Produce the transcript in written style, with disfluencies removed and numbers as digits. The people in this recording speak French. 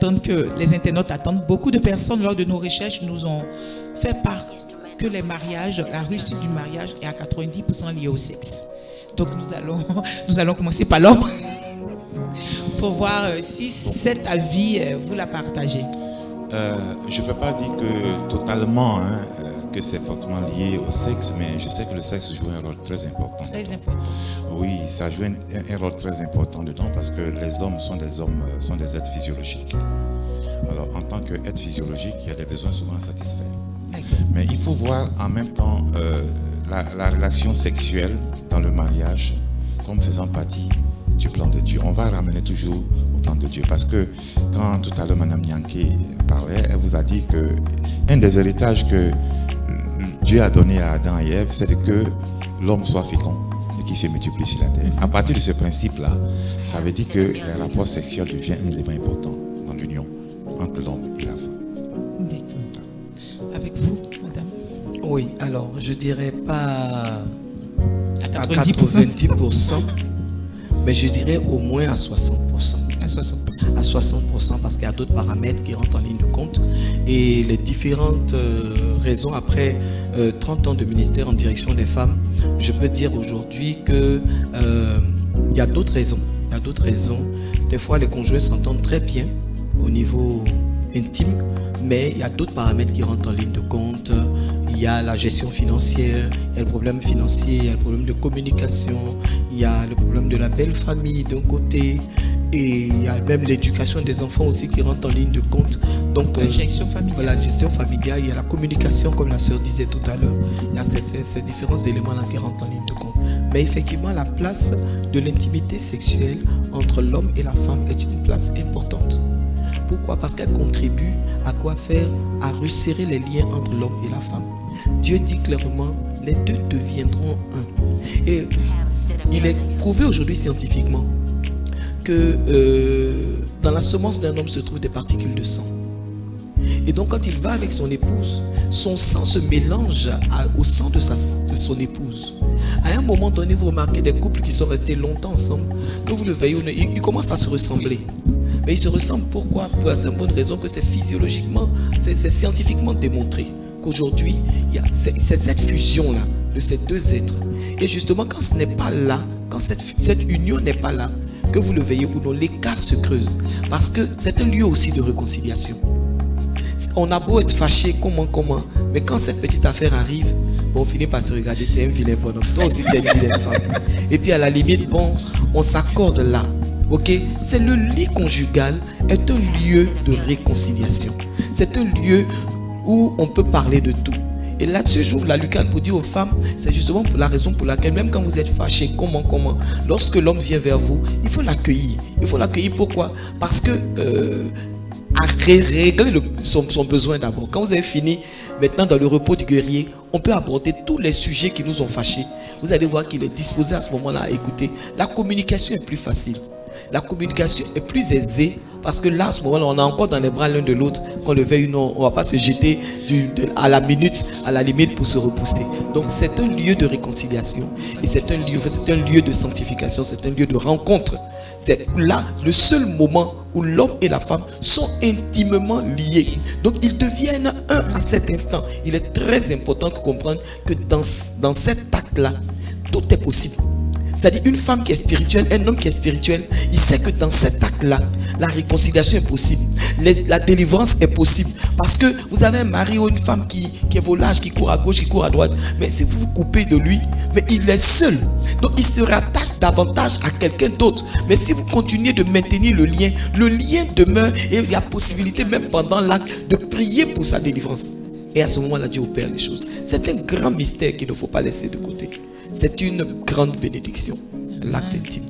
attendent, que les internautes attendent. Beaucoup de personnes, lors de nos recherches, nous ont fait part que les mariages, la réussite du mariage est à 90% liée au sexe. Donc nous allons commencer par l'homme pour voir si cet avis, vous la partagez. Je ne peux pas dire que totalement que c'est fortement lié au sexe, mais je sais que le sexe joue un rôle très important. Très important. Oui, ça joue un rôle très important dedans parce que les hommes sont des êtres physiologiques. Alors, en tant qu'être physiologique, il y a des besoins souvent satisfaits. Mais il faut voir en même temps la relation sexuelle dans le mariage comme faisant partie du plan de Dieu. On va ramener toujours au plan de Dieu parce que quand tout à l'heure Mme Nyanké parlait, elle vous a dit que un des héritages que Dieu a donné à Adam et Ève, c'est que l'homme soit fécond et qu'il se multiplie sur la terre. À partir de ce principe-là, ça veut dire que le rapport sexuel devient un élément important dans l'union entre l'homme et la femme. Avec vous, madame? Oui, alors je dirais pas à 90%. 90%, mais je dirais au moins à 60%. À 60%. À 60% parce qu'il y a d'autres paramètres qui rentrent en ligne de compte et les différentes raisons après 30 ans de ministère en direction des femmes, je peux dire aujourd'hui que il y a d'autres raisons. Il y a d'autres raisons. Des fois, les conjoints s'entendent très bien au niveau intime, mais il y a d'autres paramètres qui rentrent en ligne de compte. Il y a la gestion financière, il y a le problème financier, il y a le problème de communication, il y a le problème de la belle famille d'un côté, et il y a même l'éducation des enfants aussi qui rentre en ligne de compte. Donc, la gestion familiale. Voilà, la gestion familiale, il y a la communication, comme la sœur disait tout à l'heure. Il y a ces différents éléments-là qui rentrent en ligne de compte. Mais effectivement, la place de l'intimité sexuelle entre l'homme et la femme est une place importante. Pourquoi? Parce qu'elle contribue à quoi faire? À resserrer les liens entre l'homme et la femme. Dieu dit clairement, les deux deviendront un. Et il est prouvé aujourd'hui scientifiquement que dans la semence d'un homme se trouvent des particules de sang. Et donc quand il va avec son épouse, son sang se mélange au sang de son épouse. À un moment donné, vous remarquez des couples qui sont restés longtemps ensemble, que vous le voyez, ils commencent à se ressembler. Mais ils se ressemblent pourquoi? Pour la simple bonne raison que c'est physiologiquement, c'est scientifiquement démontré qu'aujourd'hui, il y a cette fusion-là de ces deux êtres. Et justement, quand ce n'est pas là, quand cette union n'est pas là, que vous le veillez ou non, l'écart se creuse. Parce que c'est un lieu aussi de réconciliation. On a beau être fâché, comment, mais quand cette petite affaire arrive, bon, on finit par se regarder, t'es un vilain bonhomme, toi aussi t'es une vilaine femme. Et puis à la limite, bon, on s'accorde là. Ok, c'est le lit conjugal est un lieu de réconciliation. C'est un lieu où on peut parler de tout. Et là-dessus, j'ouvre la lucarne pour dire aux femmes, c'est justement pour la raison pour laquelle, même quand vous êtes fâchés, comment, lorsque l'homme vient vers vous, il faut l'accueillir. Il faut l'accueillir, pourquoi? Parce que à régler son besoin d'abord. Quand vous avez fini, maintenant dans le repos du guerrier, on peut aborder tous les sujets qui nous ont fâchés. Vous allez voir qu'il est disposé à ce moment-là à écouter. La communication est plus facile. La communication est plus aisée parce que là, à ce moment-là, on est encore dans les bras l'un de l'autre. Qu'on le veuille ou non, on ne va pas se jeter à la minute, à la limite pour se repousser. Donc, c'est un lieu de réconciliation et c'est un lieu de sanctification, c'est un lieu de rencontre. C'est là le seul moment où l'homme et la femme sont intimement liés. Donc, ils deviennent un à cet instant. Il est très important de comprendre que dans cet acte-là, tout est possible. C'est-à-dire une femme qui est spirituelle, un homme qui est spirituel, il sait que dans cet acte-là, la réconciliation est possible. La délivrance est possible. Parce que vous avez un mari ou une femme qui est volage, qui court à gauche, qui court à droite. Mais si vous vous coupez de lui, mais il est seul. Donc il se rattache davantage à quelqu'un d'autre. Mais si vous continuez de maintenir le lien demeure et il y a possibilité même pendant l'acte de prier pour sa délivrance. Et à ce moment-là, Dieu opère les choses. C'est un grand mystère qu'il ne faut pas laisser de côté. C'est une grande bénédiction, l'acte intime.